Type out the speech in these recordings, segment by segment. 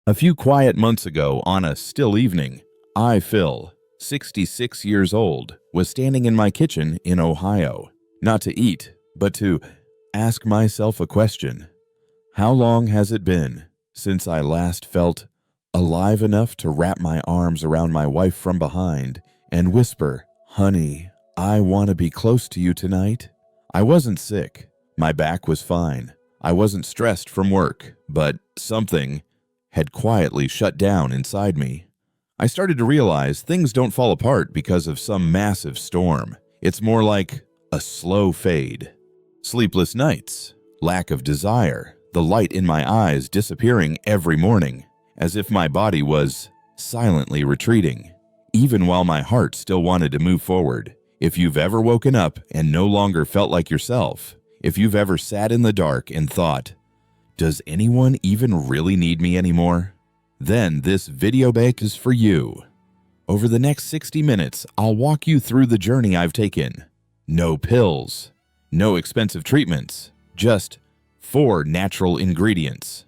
A few quiet months ago, on a still evening, I, Phil, 66 years old, was standing in my kitchen in Ohio, not to eat, but to ask myself a question. How long has it been since I last felt alive enough to wrap my arms around my wife from behind and whisper, "Honey, I want to be close to you tonight"? I wasn't sick. My back was fine. I wasn't stressed from work, but something had quietly shut down inside me. I started to realize things don't fall apart because of some massive storm. It's more like a slow fade. Sleepless nights, lack of desire, the light in my eyes disappearing every morning, as if my body was silently retreating, even while my heart still wanted to move forward. If you've ever woken up and no longer felt like yourself, if you've ever sat in the dark and thought, "Does anyone even really need me anymore?" then this video bank is for you. Over the next 60 minutes, I'll walk you through the journey I've taken. No pills, no expensive treatments, just 4 natural ingredients.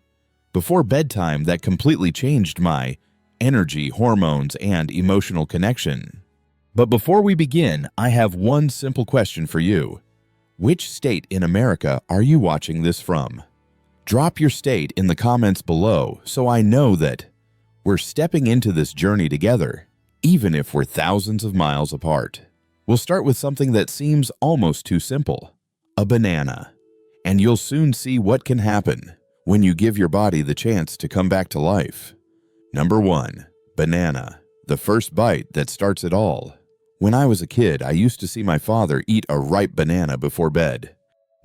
Before bedtime that completely changed my energy, hormones, and emotional connection. But before we begin, I have one simple question for you. Which state in America are you watching this from? Drop your state in the comments below so I know that we're stepping into this journey together, even if we're thousands of miles apart. We'll start with something that seems almost too simple, a banana. And you'll soon see what can happen when you give your body the chance to come back to life. Number 1, banana, the first bite that starts it all. When I was a kid, I used to see my father eat a ripe banana before bed.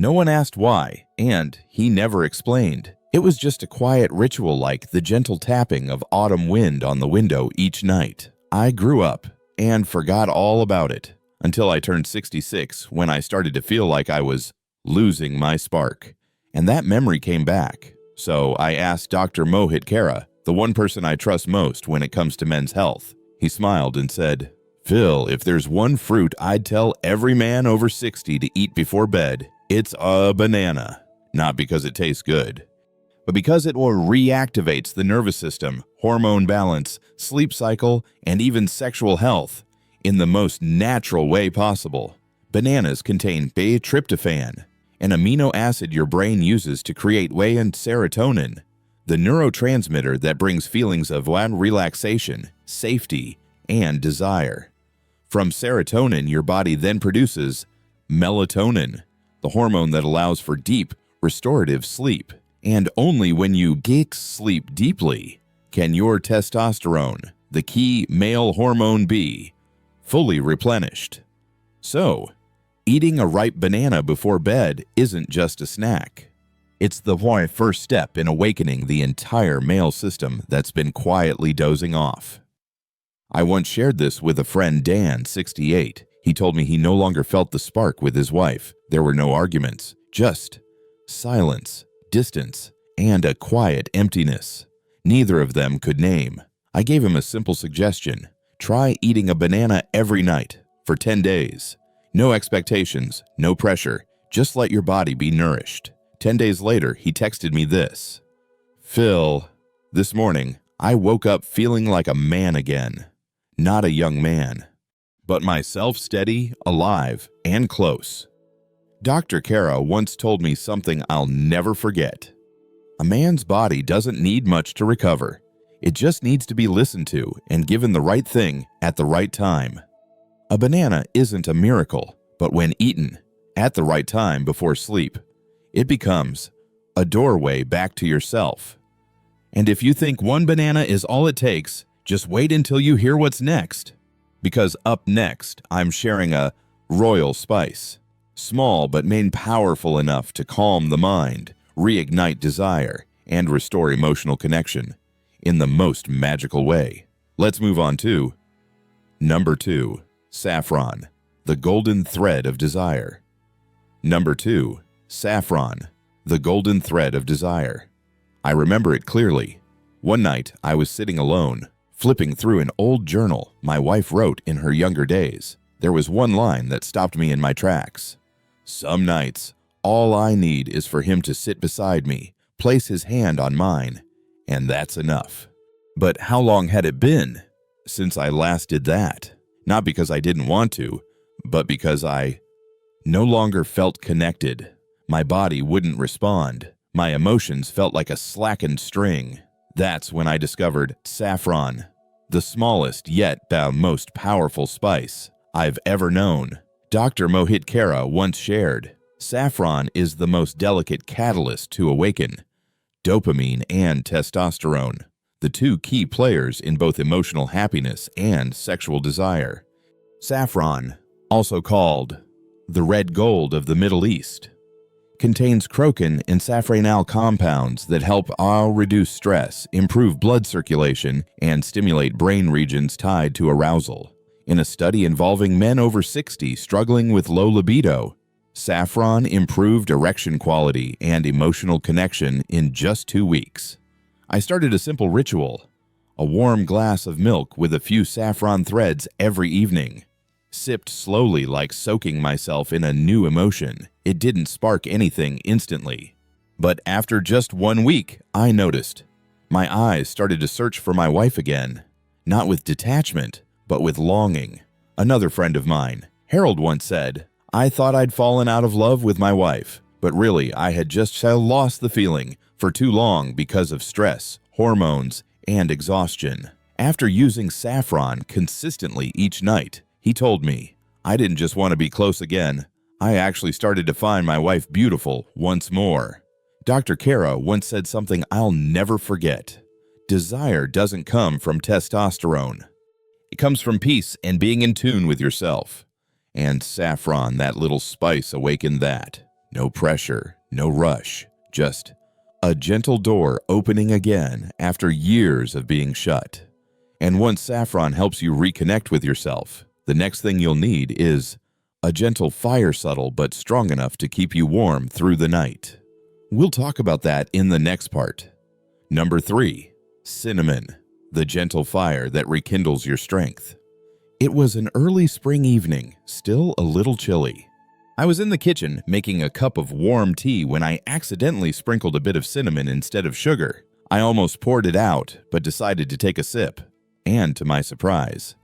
No one asked why, and he never explained. It was just a quiet ritual like the gentle tapping of autumn wind on the window each night. I grew up and forgot all about it until I turned 66 when I started to feel like I was losing my spark. And that memory came back. So I asked Dr. Mohit Kara, the one person I trust most when it comes to men's health. He smiled and said, "Phil, if there's one fruit I'd tell every man over 60 to eat before bed, it's a banana. Not because it tastes good, but because it will reactivates the nervous system, hormone balance, sleep cycle, and even sexual health in the most natural way possible. Bananas contain beta-tryptophan, an amino acid your brain uses to create whey and serotonin, the neurotransmitter that brings feelings of relaxation, safety, and desire. From serotonin, your body then produces melatonin, the hormone that allows for deep, restorative sleep. And only when you sleep deeply can your testosterone, the key male hormone, be fully replenished. So, eating a ripe banana before bed isn't just a snack. It's the first step in awakening the entire male system that's been quietly dozing off. I once shared this with a friend, Dan, 68. He told me he no longer felt the spark with his wife. There were no arguments, just silence, distance, and a quiet emptiness neither of them could name. I gave him a simple suggestion. Try eating a banana every night for 10 days. No expectations, no pressure, just let your body be nourished. 10 days later, he texted me this. "Phil, this morning, I woke up feeling like a man again. Not a young man, but myself steady, alive, and close." Dr. Kara once told me something I'll never forget. A man's body doesn't need much to recover. It just needs to be listened to and given the right thing at the right time. A banana isn't a miracle, but when eaten at the right time before sleep, it becomes a doorway back to yourself. And if you think one banana is all it takes, just wait until you hear what's next. Because up next, I'm sharing a royal spice. Small but made powerful enough to calm the mind, reignite desire, and restore emotional connection in the most magical way. Let's move on to number 2, saffron, the golden thread of desire. Number 2, saffron, the golden thread of desire. I remember it clearly. One night, I was sitting alone, flipping through an old journal my wife wrote in her younger days. There was one line that stopped me in my tracks. "Some nights, all I need is for him to sit beside me, place his hand on mine, and that's enough. But how long had it been since I last did that? Not because I didn't want to, but because I no longer felt connected. My body wouldn't respond. My emotions felt like a slackened string. That's when I discovered saffron, the smallest yet the most powerful spice I've ever known. Dr. Mohit Khera once shared, saffron is the most delicate catalyst to awaken dopamine and testosterone, the two key players in both emotional happiness and sexual desire. Saffron, also called the red gold of the Middle East, contains crocan and safranal compounds that help reduce stress, improve blood circulation, and stimulate brain regions tied to arousal. In a study involving men over 60 struggling with low libido, saffron improved erection quality and emotional connection in just 2 weeks. I started a simple ritual, a warm glass of milk with a few saffron threads every evening. Sipped slowly like soaking myself in a new emotion. It didn't spark anything instantly. But after just 1 week, I noticed. My eyes started to search for my wife again. Not with detachment, but with longing. Another friend of mine, Harold, once said, I thought I'd fallen out of love with my wife, but really I had just lost the feeling for too long because of stress, hormones, and exhaustion. After using saffron consistently each night, he told me, I didn't just want to be close again. I actually started to find my wife beautiful once more. Dr. Khera once said something I'll never forget. Desire doesn't come from testosterone. It comes from peace and being in tune with yourself. And saffron, that little spice, awakened that. No pressure, no rush, just a gentle door opening again after years of being shut. And once saffron helps you reconnect with yourself, the next thing you'll need is a gentle fire, subtle but strong enough to keep you warm through the night. We'll talk about that in the next part. Number 3, cinnamon, the gentle fire that rekindles your strength. It was an early spring evening, still a little chilly. I was in the kitchen making a cup of warm tea when I accidentally sprinkled a bit of cinnamon instead of sugar. I almost poured it out, but decided to take a sip. And to my surprise,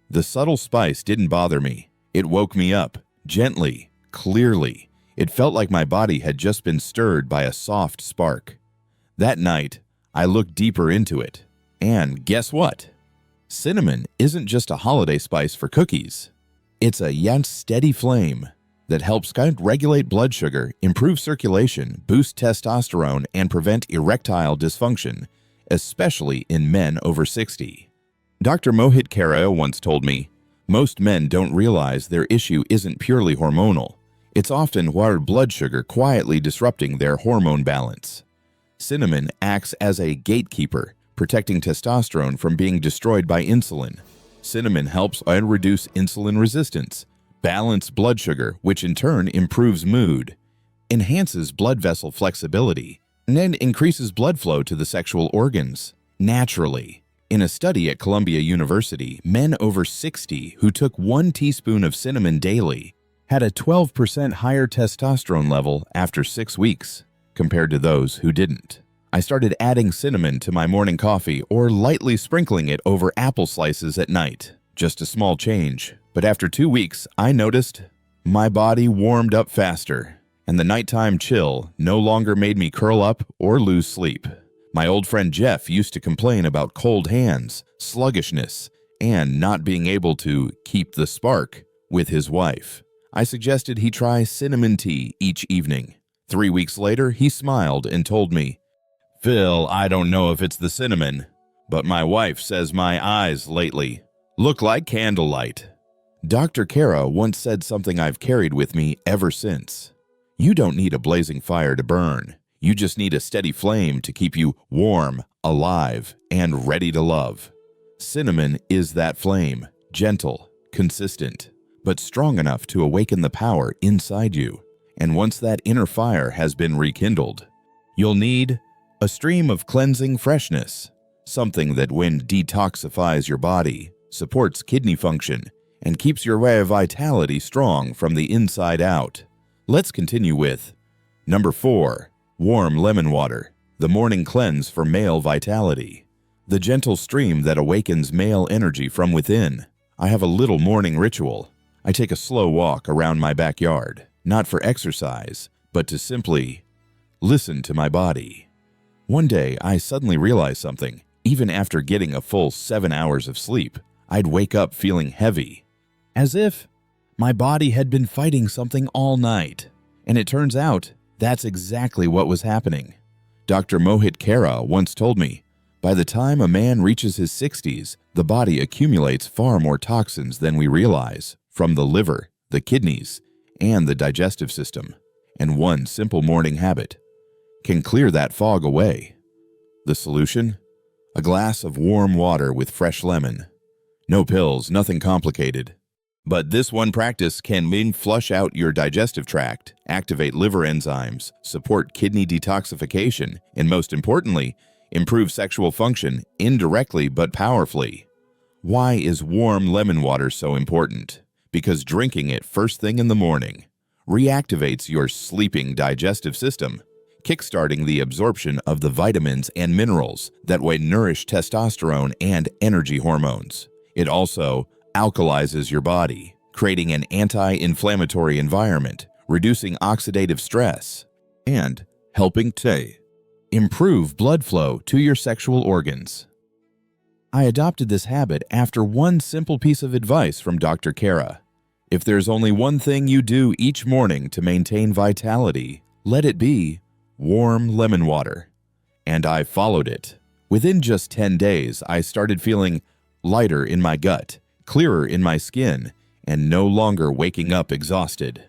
the subtle spice didn't bother me. It woke me up, gently, clearly. It felt like my body had just been stirred by a soft spark. That night, I looked deeper into it. And guess what? Cinnamon isn't just a holiday spice for cookies. It's a steady flame that helps regulate blood sugar, improve circulation, boost testosterone, and prevent erectile dysfunction, especially in men over 60. Dr. Mohit Khera once told me, most men don't realize their issue isn't purely hormonal. It's often wired blood sugar quietly disrupting their hormone balance. Cinnamon acts as a gatekeeper, protecting testosterone from being destroyed by insulin. Cinnamon helps reduce insulin resistance, balance blood sugar, which in turn improves mood, enhances blood vessel flexibility, and then increases blood flow to the sexual organs naturally. In a study at Columbia University, men over 60 who took 1 teaspoon of cinnamon daily had a 12% higher testosterone level after 6 weeks compared to those who didn't. I started adding cinnamon to my morning coffee or lightly sprinkling it over apple slices at night. Just a small change, but after 2 weeks, I noticed my body warmed up faster, and the nighttime chill no longer made me curl up or lose sleep. My old friend Jeff used to complain about cold hands, sluggishness, and not being able to keep the spark with his wife. I suggested he try cinnamon tea each evening. 3 weeks later, he smiled and told me, Phil, I don't know if it's the cinnamon, but my wife says my eyes lately look like candlelight. Dr. Khera once said something I've carried with me ever since. You don't need a blazing fire to burn. You just need a steady flame to keep you warm, alive, and ready to love. Cinnamon is that flame, gentle, consistent, but strong enough to awaken the power inside you. And once that inner fire has been rekindled, you'll need a stream of cleansing freshness, something that when detoxifies your body, supports kidney function, and keeps your vitality strong from the inside out. Let's continue with number 4. Warm lemon water, the morning cleanse for male vitality, the gentle stream that awakens male energy from within. I have a little morning ritual. I take a slow walk around my backyard, not for exercise, but to simply listen to my body. One day, I suddenly realized something. Even after getting a full 7 hours of sleep, I'd wake up feeling heavy, as if my body had been fighting something all night. And it turns out that's exactly what was happening. Dr. Mohit Kara once told me, by the time a man reaches his 60s, the body accumulates far more toxins than we realize from the liver, the kidneys, and the digestive system. And one simple morning habit can clear that fog away. The solution? A glass of warm water with fresh lemon. No pills, nothing complicated. But this one practice can mean flush out your digestive tract, activate liver enzymes, support kidney detoxification, and most importantly, improve sexual function indirectly but powerfully. Why is warm lemon water so important? Because drinking it first thing in the morning reactivates your sleeping digestive system, kickstarting the absorption of the vitamins and minerals that will nourish testosterone and energy hormones. It also alkalizes your body, creating an anti-inflammatory environment, reducing oxidative stress, and helping to improve blood flow to your sexual organs. I adopted this habit after one simple piece of advice from Dr. Kara. If there's only one thing you do each morning to maintain vitality, let it be warm lemon water. And I followed it. Within just 10 days, I started feeling lighter in my gut, clearer in my skin, and no longer waking up exhausted.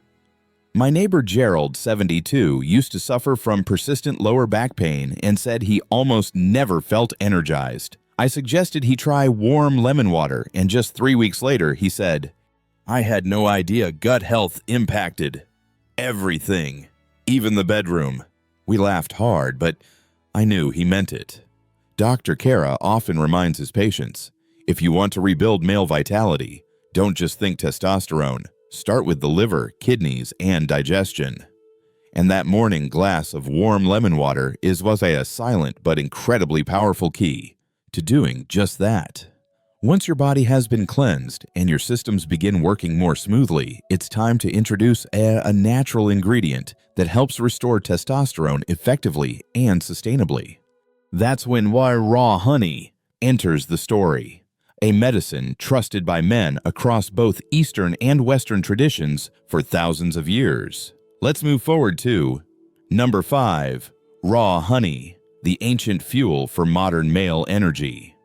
My neighbor Gerald, 72, used to suffer from persistent lower back pain and said he almost never felt energized. I suggested he try warm lemon water, and just 3 weeks later, he said, "I had no idea gut health impacted everything, even the bedroom." We laughed hard, but I knew he meant it. Dr. Kara often reminds his patients, if you want to rebuild male vitality, don't just think testosterone. Start with the liver, kidneys, and digestion. And that morning glass of warm lemon water was a silent but incredibly powerful key to doing just that. Once your body has been cleansed and your systems begin working more smoothly, it's time to introduce a natural ingredient that helps restore testosterone effectively and sustainably. That's when raw honey enters the story. A medicine trusted by men across both Eastern and Western traditions for thousands of years. Let's move forward to number 5, raw honey, the ancient fuel for modern male energy.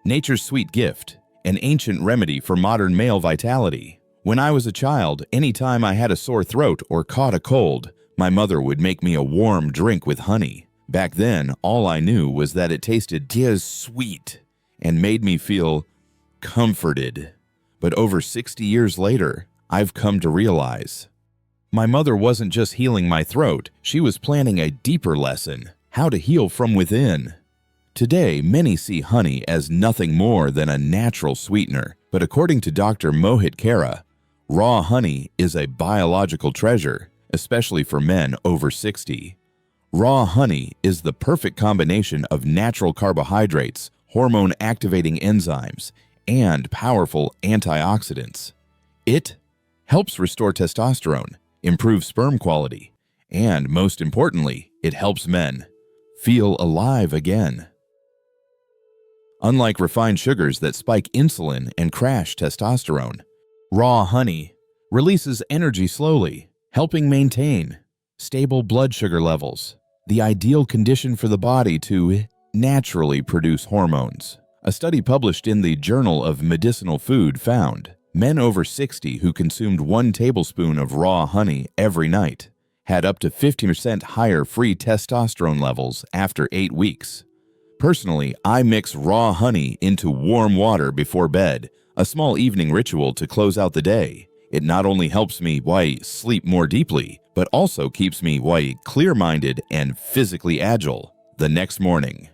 Nature's sweet gift, an ancient remedy for modern male vitality. When I was a child, anytime I had a sore throat or caught a cold, my mother would make me a warm drink with honey. Back then, all I knew was that it tasted sweet and made me feel comforted. But over 60 years later, I've come to realize my mother wasn't just healing my throat, she was planning a deeper lesson, how to heal from within. Today, many see honey as nothing more than a natural sweetener, but according to Dr. Mohit Kara, raw honey is a biological treasure, especially for men over 60. Raw honey is the perfect combination of natural carbohydrates, hormone-activating enzymes, and powerful antioxidants. It helps restore testosterone, improve sperm quality, and most importantly, it helps men feel alive again. Unlike refined sugars that spike insulin and crash testosterone, raw honey releases energy slowly, helping maintain stable blood sugar levels, the ideal condition for the body to naturally produce hormones. A study published in the Journal of Medicinal Food found men over 60 who consumed 1 tablespoon of raw honey every night had up to 50% higher free testosterone levels after 8 weeks. Personally, I mix raw honey into warm water before bed, a small evening ritual to close out the day. It not only helps me sleep more deeply, but also keeps me clear-minded and physically agile the next morning.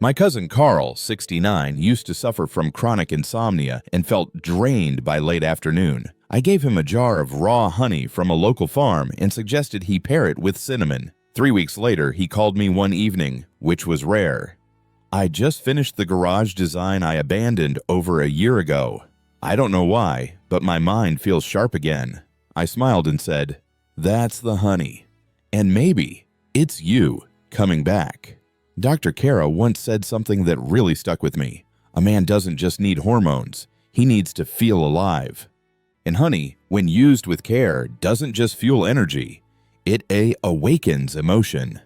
My cousin Carl, 69, used to suffer from chronic insomnia and felt drained by late afternoon. I gave him a jar of raw honey from a local farm and suggested he pair it with cinnamon. 3 weeks later, he called me one evening, which was rare. I just finished the garage design I abandoned over a year ago. I don't know why, but my mind feels sharp again. I smiled and said, "That's the honey. And maybe it's you coming back." Dr. Kara once said something that really stuck with me. A man doesn't just need hormones, he needs to feel alive. And honey, when used with care, doesn't just fuel energy, it awakens emotion.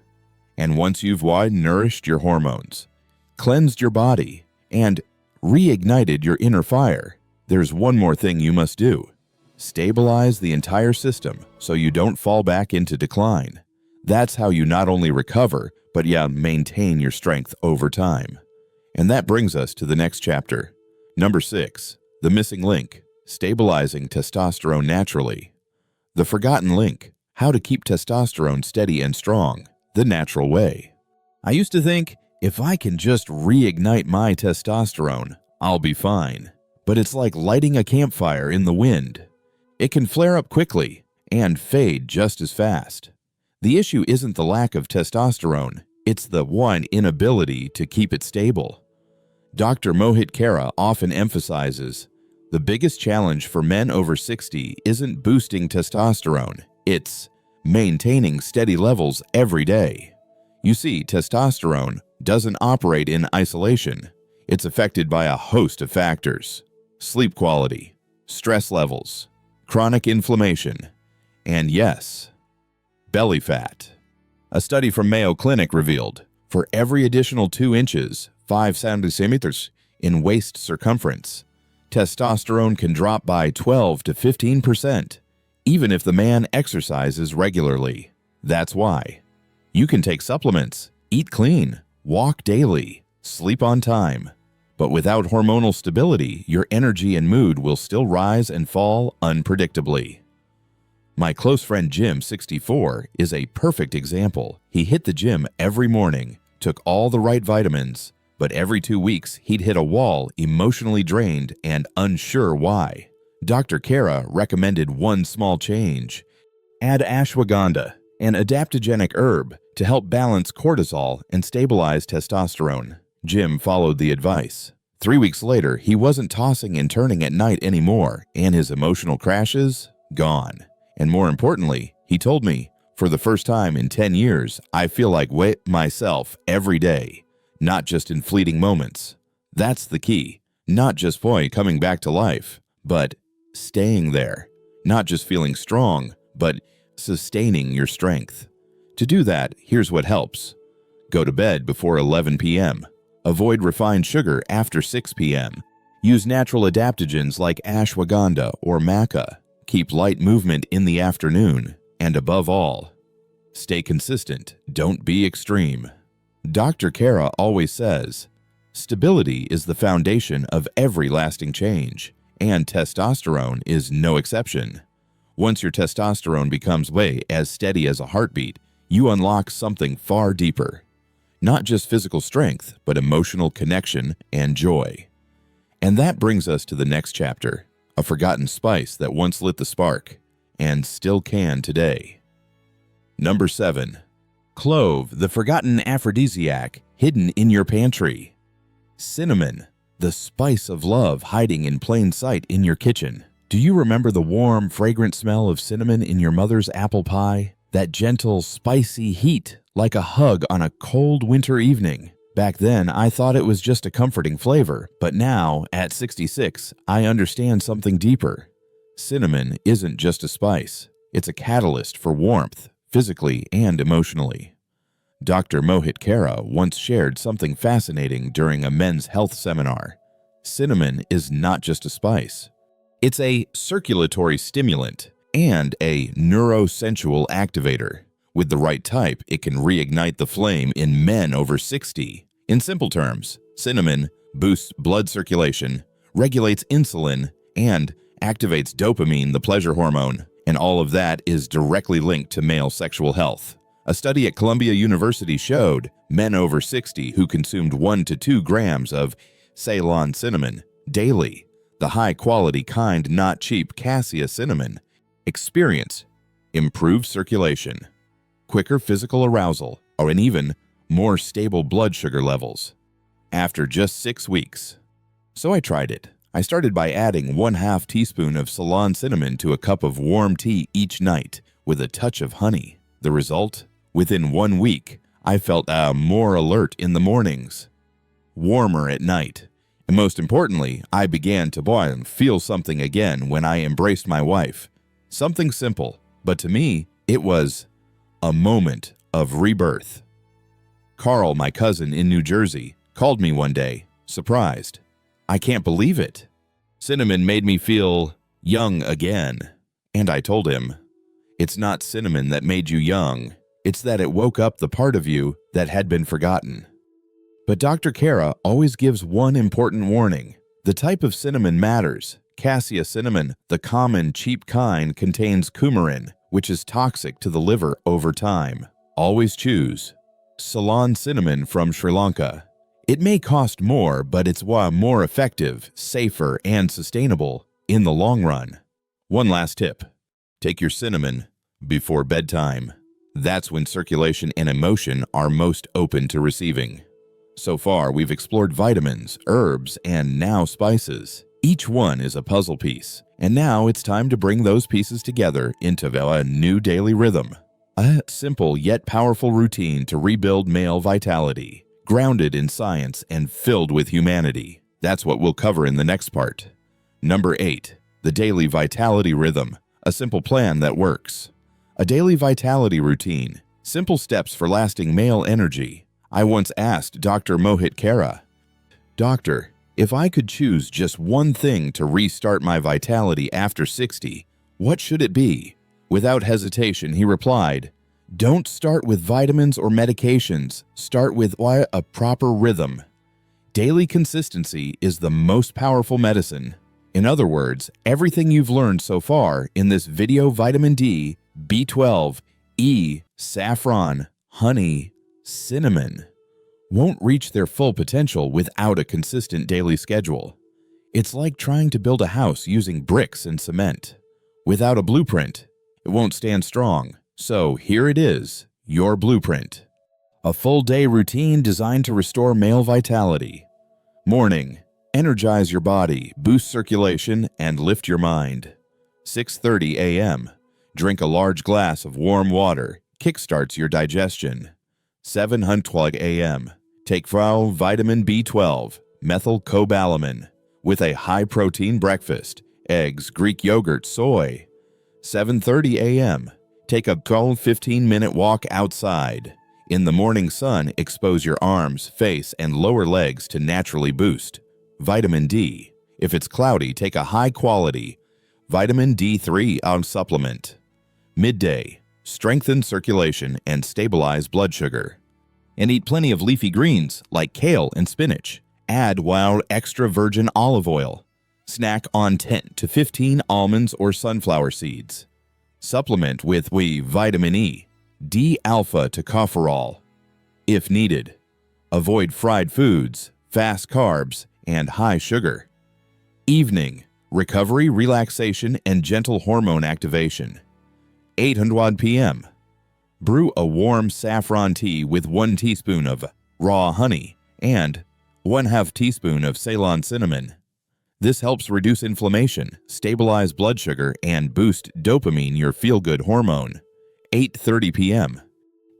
And once you've nourished your hormones, cleansed your body, and reignited your inner fire, there's one more thing you must do. Stabilize the entire system so you don't fall back into decline. That's how you not only recover, but maintain your strength over time. And that brings us to the next chapter. Number 6, the missing link, stabilizing testosterone naturally. The forgotten link, how to keep testosterone steady and strong, the natural way. I used to think, if I can just reignite my testosterone, I'll be fine. But it's like lighting a campfire in the wind. It can flare up quickly and fade just as fast. The issue isn't the lack of testosterone, it's the inability to keep it stable. Dr. Mohit Kara often emphasizes, the biggest challenge for men over 60 isn't boosting testosterone, it's maintaining steady levels every day. You see, testosterone doesn't operate in isolation. It's affected by a host of factors: sleep quality, stress levels, chronic inflammation, and yes, belly fat. A study from Mayo Clinic revealed, for every additional 2 inches, 5 centimeters in waist circumference, testosterone can drop by 12 to 15%, even if the man exercises regularly. That's why you can take supplements, eat clean, walk daily, sleep on time. But without hormonal stability, your energy and mood will still rise and fall unpredictably. My close friend Jim, 64, is a perfect example. He hit the gym every morning, took all the right vitamins, but every 2 weeks he'd hit a wall, emotionally drained and unsure why. Dr. Kara recommended one small change: add ashwagandha, an adaptogenic herb, to help balance cortisol and stabilize testosterone. Jim followed the advice. 3 weeks later, he wasn't tossing and turning at night anymore, and his emotional crashes, gone. And more importantly, he told me, for the first time in 10 years, I feel like myself every day, not just in fleeting moments. That's the key. Not just coming back to life, but staying there. Not just feeling strong, but sustaining your strength. To do that, here's what helps. Go to bed before 11 p.m. Avoid refined sugar after 6 p.m. Use natural adaptogens like ashwagandha or maca. Keep light movement in the afternoon. And above all, stay consistent. Don't be extreme. Dr. Kara always says, stability is the foundation of every lasting change, and testosterone is no exception. Once your testosterone becomes as steady as a heartbeat, you unlock something far deeper. Not just physical strength, but emotional connection and joy. And that brings us to the next chapter, a forgotten spice that once lit the spark, and still can today. Number 7. Clove, the forgotten aphrodisiac, hidden in your pantry. Cinnamon, the spice of love hiding in plain sight in your kitchen. Do you remember the warm, fragrant smell of cinnamon in your mother's apple pie? That gentle, spicy heat, like a hug on a cold winter evening. Back then, I thought it was just a comforting flavor, but now, at 66, I understand something deeper. Cinnamon isn't just a spice. It's a catalyst for warmth, physically and emotionally. Dr. Mohit Kara once shared something fascinating during a men's health seminar. Cinnamon is not just a spice. It's a circulatory stimulant and a neurosensual activator. With the right type, it can reignite the flame in men over 60. In simple terms, cinnamon boosts blood circulation, regulates insulin, and activates dopamine, the pleasure hormone. And all of that is directly linked to male sexual health. A study at Columbia University showed men over 60 who consumed 1 to 2 grams of Ceylon cinnamon daily, the high-quality kind, not cheap cassia cinnamon, experience improved circulation, quicker physical arousal, or an even more stable blood sugar levels. After just 6 weeks. So I tried it. I started by adding 1/2 teaspoon of Ceylon cinnamon to a cup of warm tea each night with a touch of honey. The result? Within 1 week, I felt more alert in the mornings, warmer at night, and most importantly, I began to feel something again when I embraced my wife. Something simple, but to me, it was a moment of rebirth. Carl, my cousin in New Jersey, called me one day, surprised. I can't believe it. Cinnamon made me feel young again. And I told him, it's not cinnamon that made you young. It's that it woke up the part of you that had been forgotten. But Dr. Kara always gives one important warning. The type of cinnamon matters. Cassia cinnamon, the common, cheap kind, contains coumarin, which is toxic to the liver over time. Always choose Ceylon cinnamon from Sri Lanka. It may cost more, but it's more effective, safer, and sustainable in the long run. One last tip. Take your cinnamon before bedtime. That's when circulation and emotion are most open to receiving. So far, we've explored vitamins, herbs, and now spices. Each one is a puzzle piece, and now it's time to bring those pieces together into a new daily rhythm. A simple yet powerful routine to rebuild male vitality. Grounded in science and filled with humanity. That's what we'll cover in the next part. Number 8, the daily vitality rhythm, a simple plan that works. A daily vitality routine, simple steps for lasting male energy. I once asked Dr. Mohit Kara, Doctor, if I could choose just one thing to restart my vitality after 60, what should it be? Without hesitation, he replied, don't start with vitamins or medications. Start with a proper rhythm. Daily consistency is the most powerful medicine. In other words, everything you've learned so far in this video, vitamin D, B12, E, saffron, honey, cinnamon, won't reach their full potential without a consistent daily schedule. It's like trying to build a house using bricks and cement. Without a blueprint, it won't stand strong. So here it is, your blueprint. A full day routine designed to restore male vitality. Morning, energize your body, boost circulation, and lift your mind. 6:30 a.m., drink a large glass of warm water, kickstarts your digestion. 7:00 a.m., take vitamin B12, methylcobalamin, with a high-protein breakfast, eggs, Greek yogurt, soy. 7:30 a.m., take a 15-minute walk outside. In the morning sun, expose your arms, face, and lower legs to naturally boost vitamin D. If it's cloudy, take a high-quality vitamin D3 supplement. Midday, strengthen circulation and stabilize blood sugar. And eat plenty of leafy greens like kale and spinach. Add wild extra virgin olive oil. Snack on 10 to 15 almonds or sunflower seeds. Supplement with vitamin E, D-alpha tocopherol, if needed. Avoid fried foods, fast carbs, and high sugar. Evening, recovery, relaxation, and gentle hormone activation. 8:00 p.m. Brew a warm saffron tea with 1 teaspoon of raw honey and 1/2 teaspoon of Ceylon cinnamon. This helps reduce inflammation, stabilize blood sugar, and boost dopamine, your feel-good hormone. 8:30 p.m.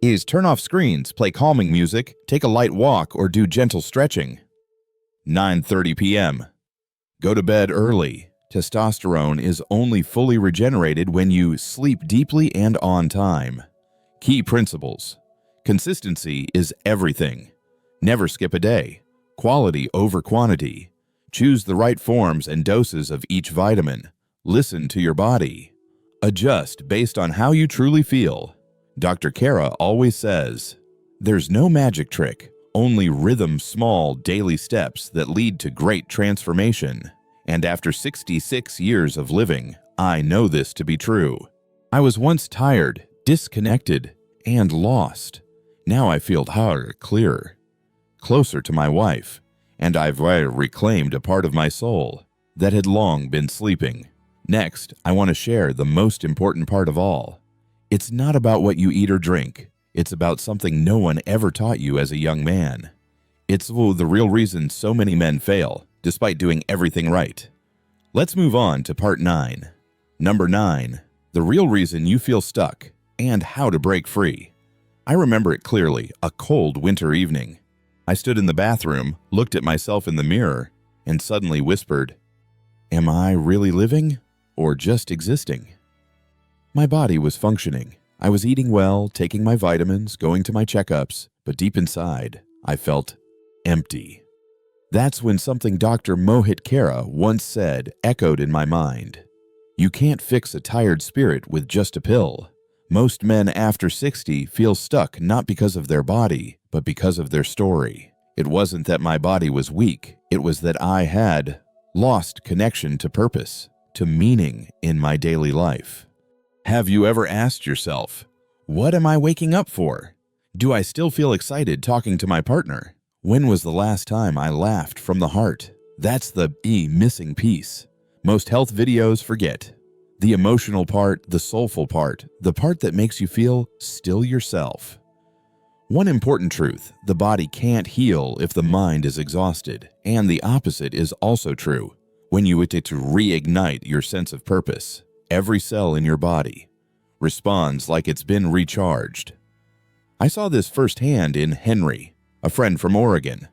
is turn off screens, play calming music, take a light walk, or do gentle stretching. 9:30 p.m. go to bed early. Testosterone is only fully regenerated when you sleep deeply and on time. Key principles. Consistency is everything. Never skip a day. Quality over quantity. Choose the right forms and doses of each vitamin. Listen to your body. Adjust based on how you truly feel. Dr. Kara always says, there's no magic trick, only rhythm, small daily steps that lead to great transformation. And after 66 years of living, I know this to be true. I was once tired, disconnected, and lost. Now I feel clearer, closer to my wife, and I've reclaimed a part of my soul that had long been sleeping. Next, I want to share the most important part of all. It's not about what you eat or drink. It's about something no one ever taught you as a young man. It's the real reason so many men fail, despite doing everything right. Let's move on to part 9. Number 9. The real reason you feel stuck and how to break free. I remember it clearly, a cold winter evening. I stood in the bathroom, looked at myself in the mirror, and suddenly whispered, "Am I really living or just existing?" My body was functioning. I was eating well, taking my vitamins, going to my checkups, but deep inside, I felt empty. That's when something Dr. Mohit Khera once said echoed in my mind. You can't fix a tired spirit with just a pill. Most men after 60 feel stuck not because of their body, but because of their story. It wasn't that my body was weak, it was that I had lost connection to purpose, to meaning in my daily life. Have you ever asked yourself, what am I waking up for? Do I still feel excited talking to my partner? When was the last time I laughed from the heart? That's the missing piece. Most health videos forget. The emotional part, the soulful part, the part that makes you feel still yourself. One important truth, the body can't heal if the mind is exhausted, and the opposite is also true. When you attempt to reignite your sense of purpose, every cell in your body responds like it's been recharged. I saw this firsthand in Henry, a friend from Oregon.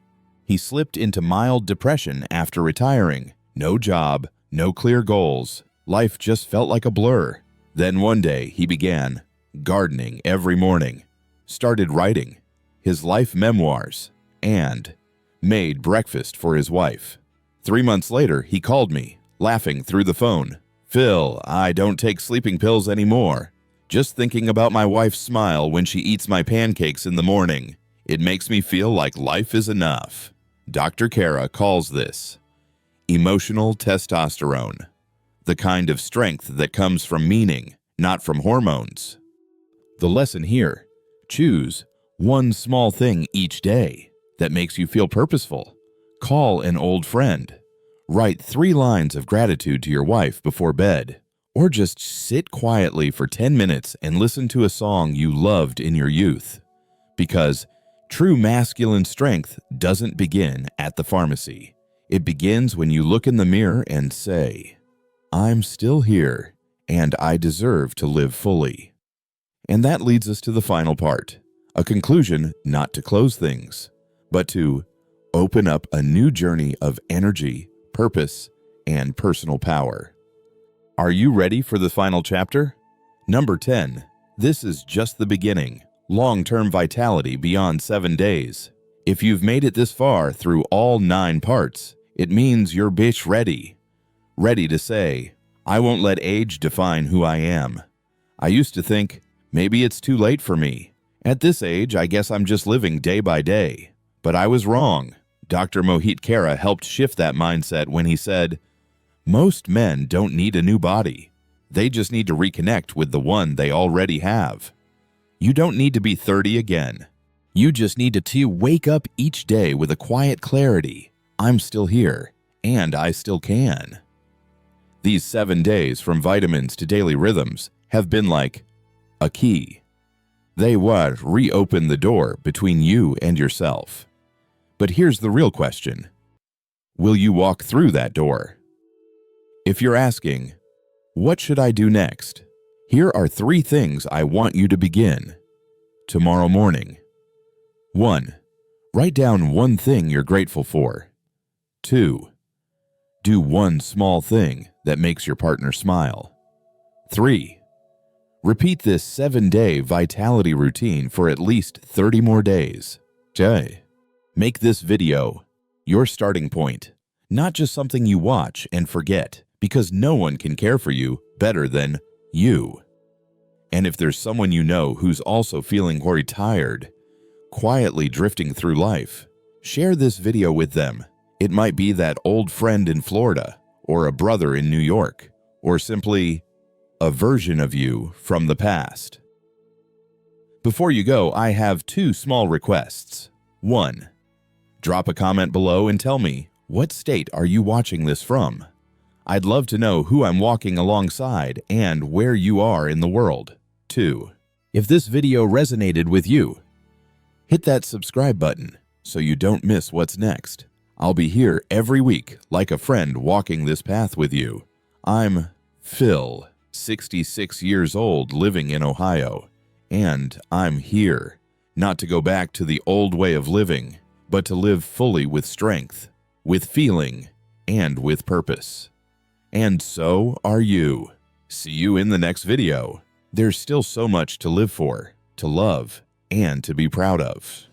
He slipped into mild depression after retiring. No job, no clear goals. Life just felt like a blur. Then one day he began gardening every morning, started writing his life memoirs, and made breakfast for his wife. 3 months later, he called me, laughing through the phone. "Phil, I don't take sleeping pills anymore. Just thinking about my wife's smile when she eats my pancakes in the morning. It makes me feel like life is enough." Dr. Khera calls this emotional testosterone, the kind of strength that comes from meaning, not from hormones. The lesson here, choose one small thing each day that makes you feel purposeful. Call an old friend. Write 3 lines of gratitude to your wife before bed, or just sit quietly for 10 minutes and listen to a song you loved in your youth. Because true masculine strength doesn't begin at the pharmacy. It begins when you look in the mirror and say, "I'm still here, and I deserve to live fully." And that leads us to the final part, a conclusion not to close things, but to open up a new journey of energy, purpose, and personal power. Are you ready for the final chapter? Number 10. This is just the beginning. Long-term vitality beyond 7 days. If you've made it this far through all 9 parts, it means you're bitch ready. Ready to say, I won't let age define who I am. I used to think, maybe it's too late for me. At this age, I guess I'm just living day by day. But I was wrong. Dr. Mohit Khera helped shift that mindset when he said, most men don't need a new body. They just need to reconnect with the one they already have. You don't need to be 30 again. You just need to wake up each day with a quiet clarity. I'm still here, and I still can. These 7 days, from vitamins to daily rhythms, have been like a key. They would reopen the door between you and yourself. But here's the real question. Will you walk through that door? If you're asking, what should I do next? Here are 3 things I want you to begin tomorrow morning. 1. Write down one thing you're grateful for. 2. Do one small thing that makes your partner smile. 3. Repeat this 7-day vitality routine for at least 30 more days. Make this video your starting point, not just something you watch and forget, because no one can care for you better than you. And if there's someone you know who's also feeling tired, quietly drifting through life, share this video with them. It might be that old friend in Florida, or a brother in New York, or simply a version of you from the past. Before you go, I have 2 small requests. 1. Drop a comment below and tell me, what state are you watching this from? I'd love to know who I'm walking alongside and where you are in the world. too. If this video resonated with you, hit that subscribe button so you don't miss what's next. I'll be here every week like a friend walking this path with you. I'm Phil, 66 years old, living in Ohio, and I'm here not to go back to the old way of living, but to live fully with strength, with feeling, and with purpose. And so are you. See you in the next video. There's still so much to live for, to love, and to be proud of.